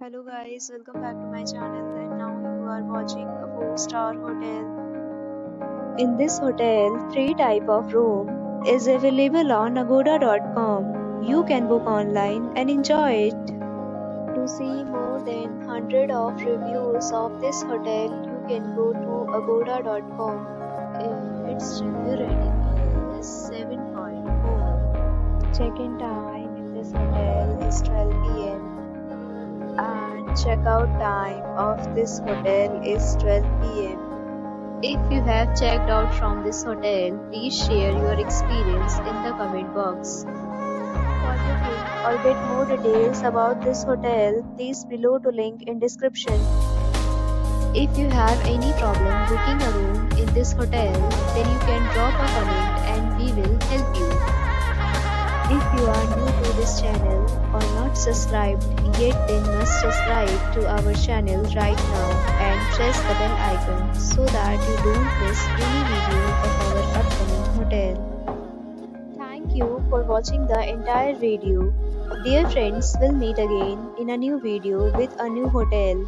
Hello guys, welcome back to my channel and now you are watching a 4-star hotel. In this hotel, 3 type of room is available on agoda.com. You can book online and enjoy it. To see more than 100 of reviews of this hotel, you can go to agoda.com. Its review rating is 7.4. Check-in time in this hotel is 12 p.m. and checkout time of this hotel is 12 p.m. If you have checked out from this hotel, please share your experience in the comment box. For booking or get more details about this hotel, please below to link in description. If you have any problem booking a room in this hotel, then you can drop a comment and we will help you. If you are new to this channel or not subscribed yet, then must subscribe to our channel right now and press the bell icon so that you don't miss any video of our upcoming hotel. Thank you for watching the entire video. Dear friends, we'll meet again in a new video with a new hotel.